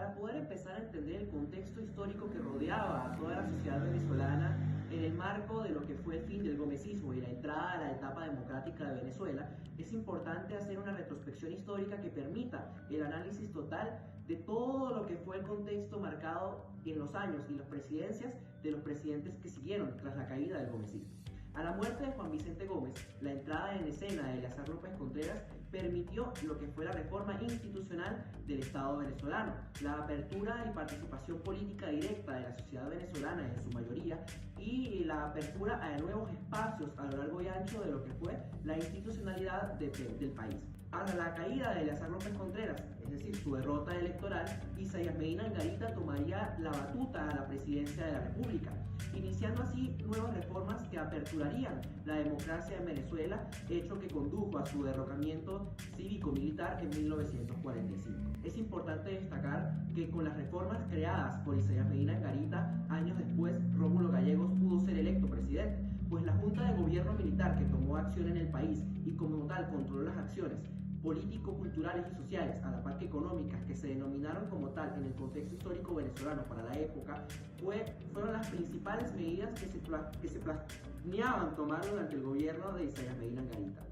para poder empezar a entender el contexto histórico que rodeaba a toda la sociedad venezolana en el marco de lo que fue el fin del gomecismo y la entrada a la etapa democrática de Venezuela, es importante hacer una retrospección histórica que permita el análisis total de todo lo que fue el contexto marcado en los años y las presidencias de los presidentes que siguieron tras la caída del gomecismo. A la muerte de Juan Vicente Gómez, la entrada en escena de Eleazar López Contreras permitió lo que fue la reforma institucional del Estado venezolano, la apertura y participación política directa de la sociedad venezolana en su mayoría y la apertura a nuevos espacios a lo largo y ancho de lo que fue la institucionalidad del país. A la caída de Eleazar López Contreras, es decir, su derrota electoral, Isaías Medina Angarita tomaría la batuta a la presidencia de la República, iniciando así nuevas reformas que aperturarían la democracia en Venezuela, hecho que condujo a su derrocamiento cívico-militar en 1945. Es importante destacar que con las reformas creadas por Isaías Medina Angarita, años después Rómulo Gallegos pudo ser electo presidente, pues la Junta de Gobierno Militar que tomó acción en el país y como tal controló las acciones político-culturales y sociales, a la par que económicas, que se denominaron como tal en el contexto histórico venezolano para la época, fueron las principales medidas que se planeaban tomar durante el gobierno de Isaías Medina Angarita,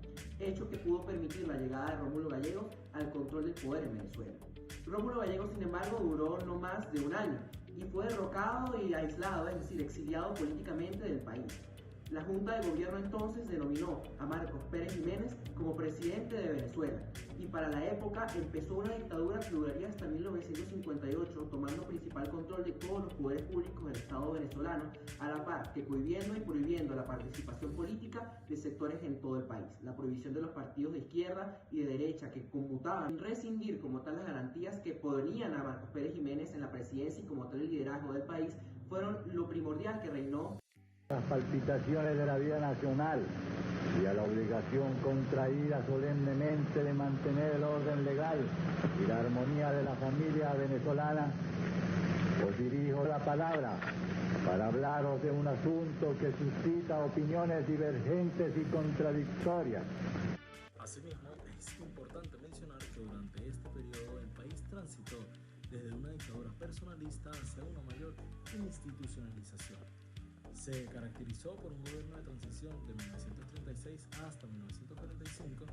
hecho que pudo permitir la llegada de Rómulo Gallegos al control del poder en Venezuela. Rómulo Gallegos, sin embargo, duró no más de un año y fue derrocado y aislado, es decir, exiliado políticamente del país. La Junta de Gobierno entonces denominó a Marcos Pérez Jiménez como presidente de Venezuela y para la época empezó una dictadura que duraría hasta 1958, tomando principal control de todos los poderes públicos del Estado venezolano, a la par que cohibiendo y prohibiendo la participación política de sectores en todo el país. La prohibición de los partidos de izquierda y de derecha que conmutaban en rescindir como tal las garantías que ponían a Marcos Pérez Jiménez en la presidencia y como tal el liderazgo del país fueron lo primordial que reinó las palpitaciones de la vida nacional y a la obligación contraída solemnemente de mantener el orden legal y la armonía de la familia venezolana, os dirijo la palabra para hablaros de un asunto que suscita opiniones divergentes y contradictorias. Asimismo, es importante mencionar que durante este periodo el país transitó desde una dictadura personalista hacia una mayor institucionalización. Se caracterizó por un gobierno de transición de 1936 hasta 1945,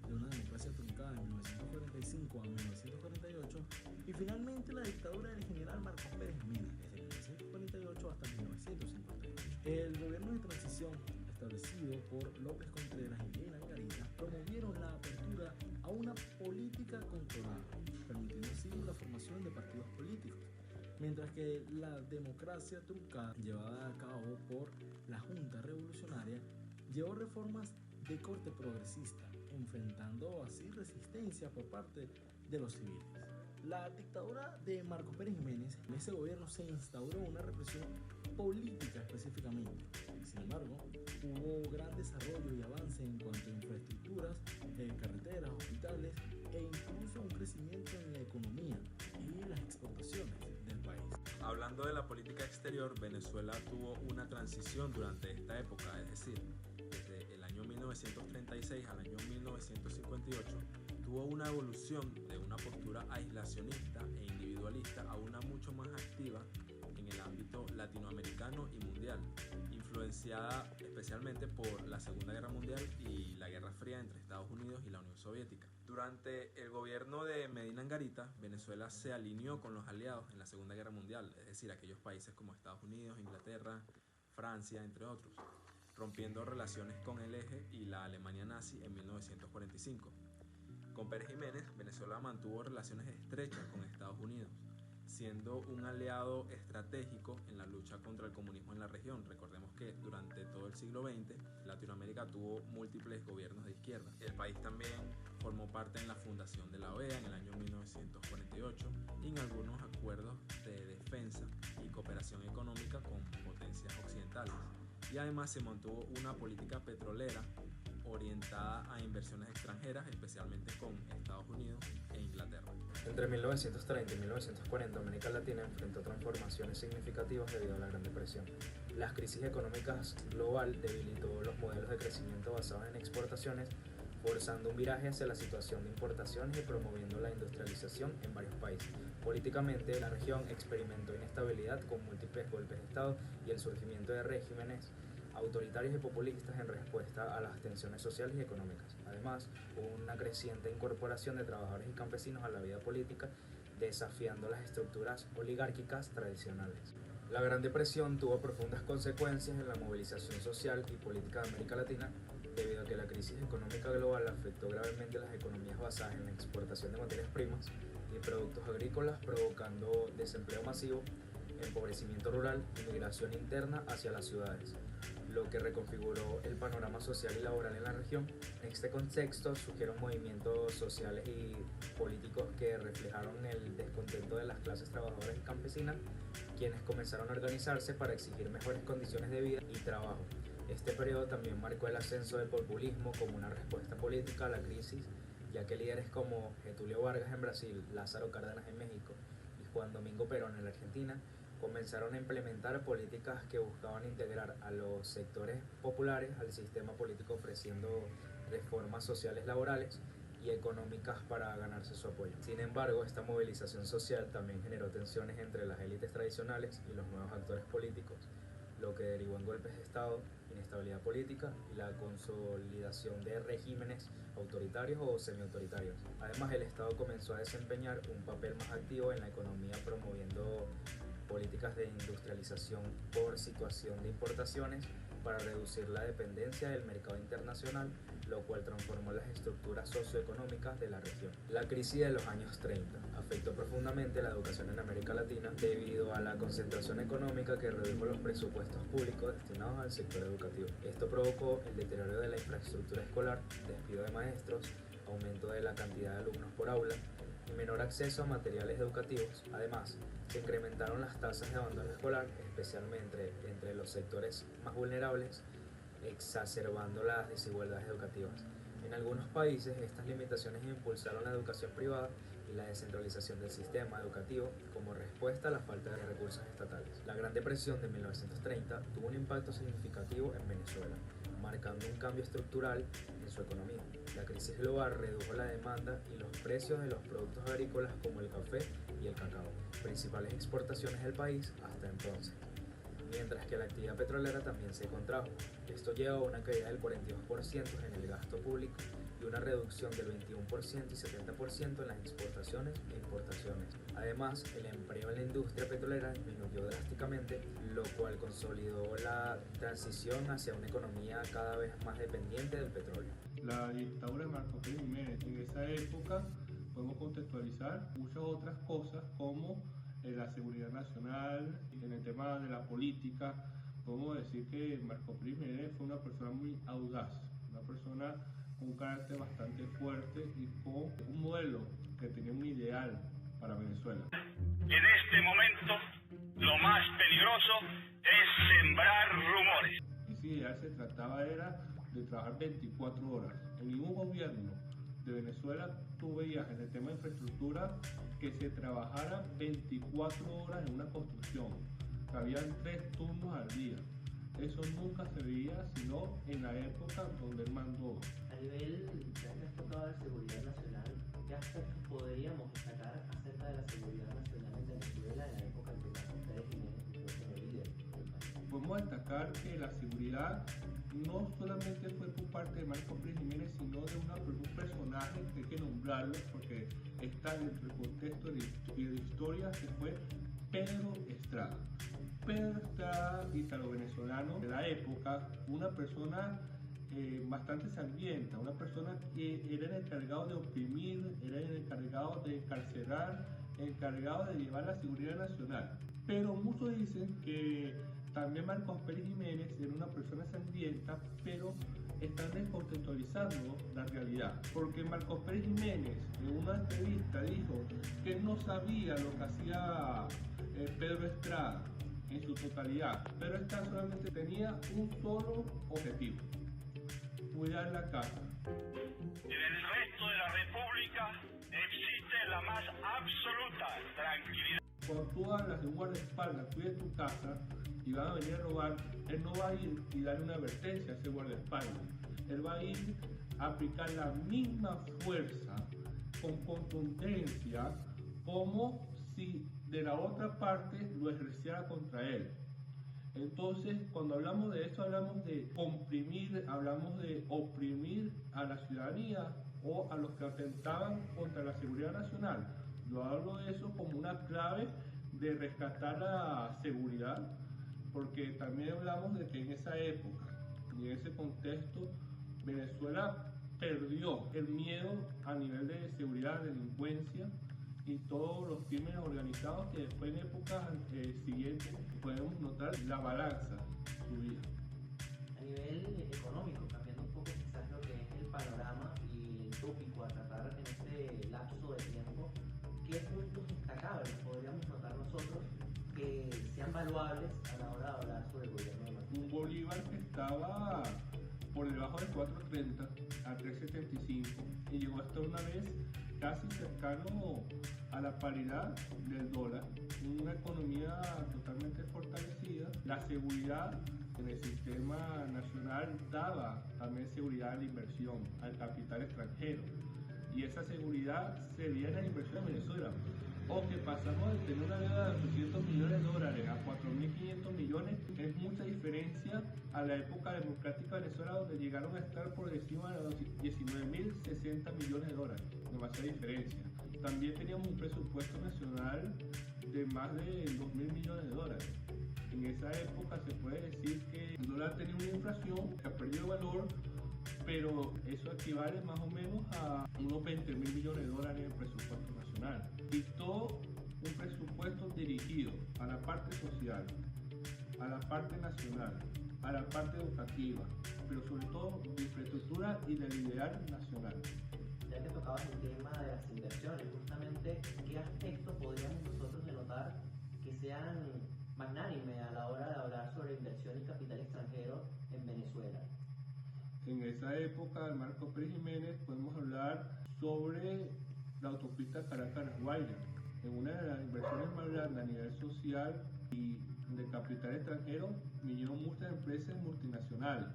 de una democracia truncada de 1945 a 1948 y finalmente la dictadura del general Marcos Pérez Jiménez desde 1948 hasta 1958. El gobierno de transición establecido por López Contreras y Medina Angarita promovieron la apertura a una política controlada, permitiendo así la formación de partidos políticos, mientras que la democracia truncada llevada a cabo por la Junta Revolucionaria llevó reformas de corte progresista, enfrentando así resistencia por parte de los civiles. La dictadura de Marcos Pérez Jiménez, en ese gobierno se instauró una represión política específicamente. Sin embargo, hubo gran desarrollo y avance en cuanto a infraestructuras, carreteras, hospitales e incluso un crecimiento en la economía y las exportaciones del país. Hablando de la política exterior, Venezuela tuvo una transición durante esta época, es decir, desde el año 1936 al año 1958, tuvo una evolución de una postura aislacionista e individualista a una mucho más activa en el ámbito latinoamericano y mundial, influenciada especialmente por la Segunda Guerra Mundial y la Guerra Fría entre Estados Unidos y la Unión Soviética. Durante el gobierno de Medina Angarita, Venezuela se alineó con los aliados en la Segunda Guerra Mundial, es decir, aquellos países como Estados Unidos, Inglaterra, Francia, entre otros, rompiendo relaciones con el Eje y la Alemania nazi en 1945. Con Pérez Jiménez, Venezuela mantuvo relaciones estrechas con Estados Unidos, siendo un aliado estratégico en la lucha contra el comunismo en la región. Recordemos que durante todo el siglo XX, Latinoamérica tuvo múltiples gobiernos de izquierda. El país también formó parte en la fundación de la OEA en el año 1948 y en algunos acuerdos de defensa y cooperación económica con potencias occidentales. Y además se mantuvo una política petrolera orientada a inversiones extranjeras, especialmente con Estados Unidos e Inglaterra. Entre 1930 y 1940, América Latina enfrentó transformaciones significativas debido a la Gran Depresión. Las crisis económicas global debilitó los modelos de crecimiento basados en exportaciones, forzando un viraje hacia la situación de importaciones y promoviendo la industrialización en varios países. Políticamente, la región experimentó inestabilidad con múltiples golpes de Estado y el surgimiento de regímenes autoritarios y populistas en respuesta a las tensiones sociales y económicas. Además, hubo una creciente incorporación de trabajadores y campesinos a la vida política, desafiando las estructuras oligárquicas tradicionales. La Gran Depresión tuvo profundas consecuencias en la movilización social y política de América Latina, debido a que la crisis económica global afectó gravemente las economías basadas en la exportación de materias primas y productos agrícolas, provocando desempleo masivo, empobrecimiento rural y migración interna hacia las ciudades, lo que reconfiguró el panorama social y laboral en la región. En este contexto surgieron movimientos sociales y políticos que reflejaron el descontento de las clases trabajadoras y campesinas, quienes comenzaron a organizarse para exigir mejores condiciones de vida y trabajo. Este periodo también marcó el ascenso del populismo como una respuesta política a la crisis, ya que líderes como Getúlio Vargas en Brasil, Lázaro Cárdenas en México y Juan Domingo Perón en la Argentina comenzaron a implementar políticas que buscaban integrar a los sectores populares al sistema político, ofreciendo reformas sociales, laborales y económicas para ganarse su apoyo. Sin embargo, esta movilización social también generó tensiones entre las élites tradicionales y los nuevos actores políticos, lo que derivó en golpes de Estado, inestabilidad política y la consolidación de regímenes autoritarios o semiautoritarios. Además, el Estado comenzó a desempeñar un papel más activo en la economía, promoviendo políticas de industrialización por situación de importaciones para reducir la dependencia del mercado internacional, lo cual transformó las estructuras socioeconómicas de la región. La crisis de los años 30 afectó profundamente la educación en América Latina debido a la concentración económica que redujo los presupuestos públicos destinados al sector educativo. Esto provocó el deterioro de la infraestructura escolar, despido de maestros, aumento de la cantidad de alumnos por aula y menor acceso a materiales educativos. Además, se incrementaron las tasas de abandono escolar, especialmente entre los sectores más vulnerables, exacerbando las desigualdades educativas. En algunos países, estas limitaciones impulsaron la educación privada y la descentralización del sistema educativo como respuesta a la falta de recursos estatales. La Gran Depresión de 1930 tuvo un impacto significativo en Venezuela, marcando un cambio estructural en su economía. La crisis global redujo la demanda y los precios de los productos agrícolas como el café y el cacao, principales exportaciones del país hasta entonces, mientras que la actividad petrolera también se contrajo. Esto llevó a una caída del 42% en el gasto público y una reducción del 21% y 70% en las exportaciones e importaciones. Además, el empleo en la industria petrolera disminuyó drásticamente, lo cual consolidó la transición hacia una economía cada vez más dependiente del petróleo. La dictadura de Marcos Pérez Jiménez en esa época podemos contextualizar muchas otras cosas como la seguridad nacional. En el tema de la política podemos decir que Marcos Pérez Jiménez fue una persona muy audaz, una persona con un carácter bastante fuerte y con un modelo que tenía un ideal para Venezuela. En este momento lo más peligroso es sembrar rumores. Ese ideal se trataba era de trabajar 24 horas. En ningún gobierno de Venezuela tú veías en el tema de infraestructura que se trabajara 24 horas en una construcción. Habían 3 turnos al día. Eso nunca se veía sino en la época donde él mandó. A nivel, ya que has tocado la seguridad nacional, ¿qué aspectos podríamos destacar acerca de la seguridad nacional en Venezuela en la época en que Marcos Pérez Jiménez fue el líder del país? Podemos destacar que la seguridad no solamente fue por parte de Marcos Pérez Jiménez, sino de un personaje que hay que nombrarlo porque está dentro del contexto de historia, que fue Pedro Estrada. Pedro Estrada, italo-venezolano de la época, una persona bastante sangrienta, una persona que era el encargado de oprimir, era el encargado de encarcelar, el encargado de llevar la seguridad nacional. Pero muchos dicen que también Marcos Pérez Jiménez era una persona sangrienta, pero están descontextualizando la realidad. Porque Marcos Pérez Jiménez en una entrevista dijo que él no sabía lo que hacía Pedro Estrada en su totalidad. Pedro Estrada solamente tenía un solo objetivo: cuidar la casa. En el resto de la República existe la más absoluta tranquilidad. Cuando tú hablas de un guardaespaldas, cuida tu casa y van a venir a robar, él no va a ir y darle una advertencia a ese guardaespaldas. Él va a ir a aplicar la misma fuerza con contundencia como si de la otra parte lo ejerciera contra él. Entonces, cuando hablamos de esto, hablamos de comprimir, hablamos de oprimir a la ciudadanía o a los que atentaban contra la seguridad nacional. Yo hablo de eso como una clave de rescatar la seguridad, porque también hablamos de que en esa época y en ese contexto, Venezuela perdió el miedo a nivel de seguridad, delincuencia y todos los crímenes organizados que después en épocas siguientes podemos notar la balanza subida. A nivel económico, cambiando un poco quizás lo que es el panorama y el tópico a tratar en este lapso de tiempo, ¿qué puntos destacables podríamos notar nosotros que sean valuables a la hora de hablar sobre el gobierno de Martín? Un bolívar que estaba por debajo de 4.30 a 3.75 y llegó hasta una vez casi cercano a la paridad del dólar, una economía totalmente fortalecida, la seguridad en el sistema nacional daba también seguridad a la inversión, al capital extranjero, y esa seguridad se veía en la inversión en Venezuela. O que pasamos de tener una deuda de $800 millones a 4.500 millones, es mucha diferencia a la época democrática de Venezuela, donde llegaron a estar por encima de los $19.060 millones, demasiada diferencia. También teníamos un presupuesto nacional de más de $2.000 millones. En esa época se puede decir que el dólar tenía una inflación que ha perdido valor, pero eso equivale más o menos a unos $20.000 millones en el presupuesto nacional. Y todo un presupuesto dirigido a la parte social, a la parte nacional, a la parte educativa, pero sobre todo de infraestructura y del ideal nacional. Ya que tocabas el tema de las inversiones, justamente, ¿qué aspectos podríamos nosotros denotar que sean magnánimes a la hora de hablar sobre inversión y capital extranjero en Venezuela? En esa época de Marcos Pérez Jiménez podemos hablar sobre la autopista Caracas-Guaira, en una de las inversiones más grandes a nivel social y de capital extranjero, vinieron muchas empresas multinacionales.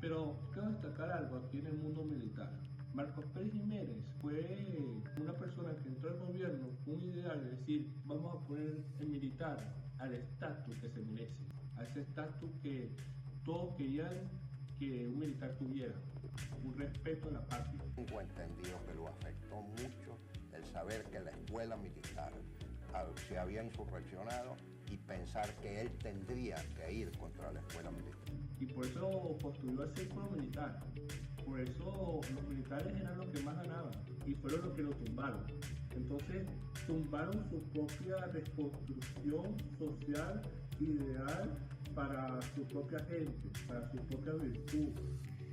Pero quiero destacar algo aquí en el mundo militar. Marcos Pérez Jiménez fue una persona que entró al gobierno con un ideal de decir, vamos a poner el militar al estatus que se merece, a ese estatus que todos querían que un militar tuviera, un respeto a la patria. Tengo entendido que lo afectó mucho el saber que la escuela militar se había insurreccionado y pensar que él tendría que ir contra la escuela militar. Y por eso construyó el círculo militar, por eso los militares eran los que más ganaban y fueron los que lo tumbaron. Entonces tumbaron su propia reconstrucción social ideal para su propia gente, para su propia virtud,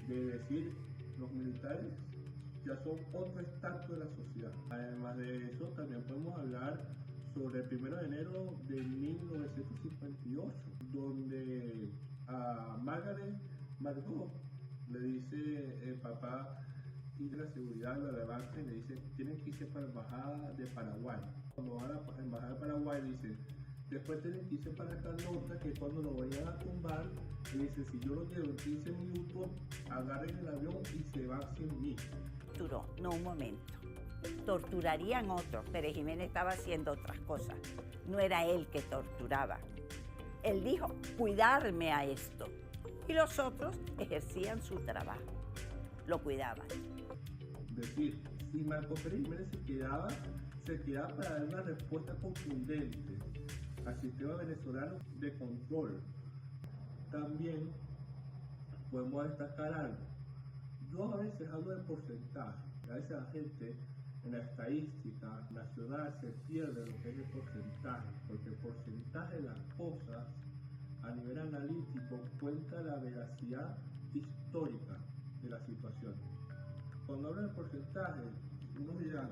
de decir, los militares ya son otro estatus de la sociedad. Además de eso, también podemos hablar sobre el 1 de enero de 1958, donde a Margaret Margot le dice el papá y de la seguridad lo levanta y le dice, tienen que irse para la embajada de Paraguay. Cuando va a la embajada de Paraguay dice, después tienen que irse para Carlota, que cuando lo vayan a tumbar, le dice, si yo lo llevo en 15 minutos, agarren el avión y se van sin mí. No, un momento. Torturarían otros. Pérez Jiménez estaba haciendo otras cosas. No era él que torturaba. Él dijo, cuidarme a esto. Y los otros ejercían su trabajo. Lo cuidaban. Es decir, si Marcos Pérez Jiménez se quedaba para dar una respuesta contundente al sistema venezolano de control. También podemos destacar algo. Yo a veces hablo de porcentaje. A veces la gente en la estadística nacional se pierde lo que es el porcentaje, porque el porcentaje de las cosas a nivel analítico cuenta la veracidad histórica de la situación. Cuando hablo de porcentaje, unos dirán,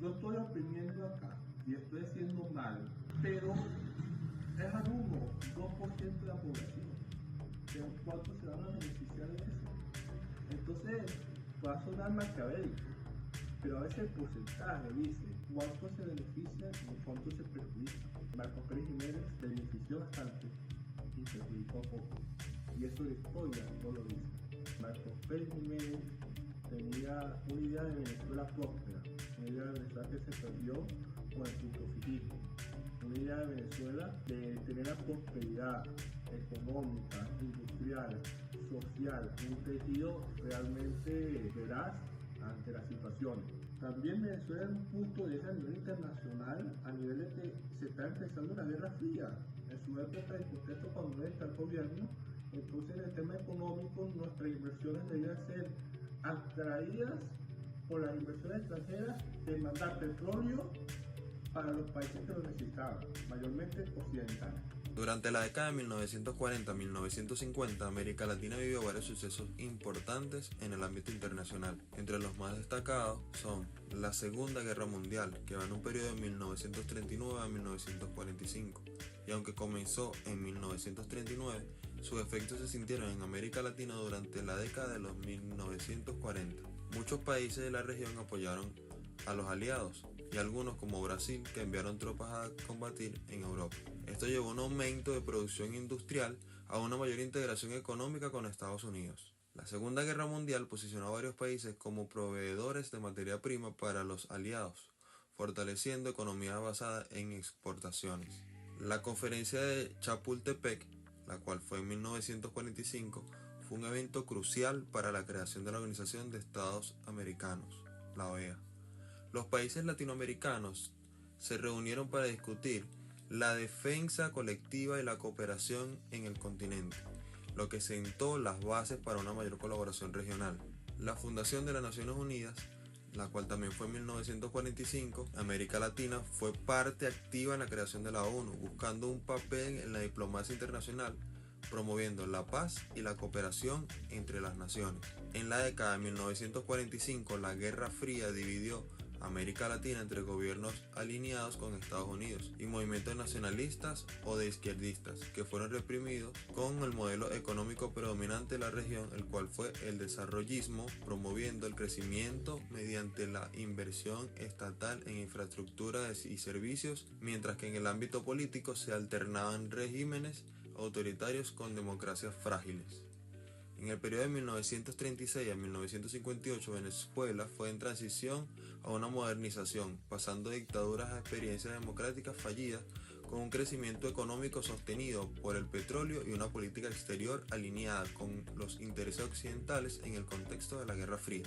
yo estoy oprimiendo acá y estoy haciendo mal, pero es al 1-2% de la población. ¿Cuántos se van a beneficiar de eso? Entonces, va a sonar maquiavélico, pero a veces el porcentaje dice cuánto se beneficia y cuánto se perjudica. Marcos Pérez Jiménez benefició bastante y perjudicó poco. Y eso la historia no lo dice. Marcos Pérez Jiménez tenía una idea de Venezuela próspera, una idea de Venezuela que se perdió con el punto fijismo. Una idea de Venezuela de tener la prosperidad económica, industrial, social, un tejido realmente veraz ante las situaciones. También Venezuela es un punto de ese a nivel internacional, a nivel de que se está empezando la Guerra Fría. En su época de contexto cuando no está el gobierno, entonces en el tema económico nuestras inversiones debían ser atraídas por las inversiones extranjeras de mandar petróleo para los países que lo necesitaban, mayormente occidentales. Durante la década de 1940-1950, América Latina vivió varios sucesos importantes en el ámbito internacional. Entre los más destacados son la Segunda Guerra Mundial, que va en un periodo de 1939 a 1945, y aunque comenzó en 1939, sus efectos se sintieron en América Latina durante la década de los 1940. Muchos países de la región apoyaron a los aliados, y algunos como Brasil que enviaron tropas a combatir en Europa. Esto llevó a un aumento de producción industrial, a una mayor integración económica con Estados Unidos. La Segunda Guerra Mundial posicionó a varios países como proveedores de materia prima para los aliados, fortaleciendo economías basadas en exportaciones. La Conferencia de Chapultepec, la cual fue en 1945, fue un evento crucial para la creación de la Organización de Estados Americanos, la OEA. Los países latinoamericanos se reunieron para discutir la defensa colectiva y la cooperación en el continente, lo que sentó las bases para una mayor colaboración regional. La fundación de las Naciones Unidas, la cual también fue en 1945, América Latina fue parte activa en la creación de la ONU, buscando un papel en la diplomacia internacional, promoviendo la paz y la cooperación entre las naciones. En la década de 1945, la Guerra Fría dividió América Latina entre gobiernos alineados con Estados Unidos y movimientos nacionalistas o de izquierdistas que fueron reprimidos con el modelo económico predominante de la región, el cual fue el desarrollismo, promoviendo el crecimiento mediante la inversión estatal en infraestructura y servicios, mientras que en el ámbito político se alternaban regímenes autoritarios con democracias frágiles. En el periodo de 1936 a 1958, Venezuela fue en transición a una modernización, pasando de dictaduras a experiencias democráticas fallidas, con un crecimiento económico sostenido por el petróleo y una política exterior alineada con los intereses occidentales en el contexto de la Guerra Fría.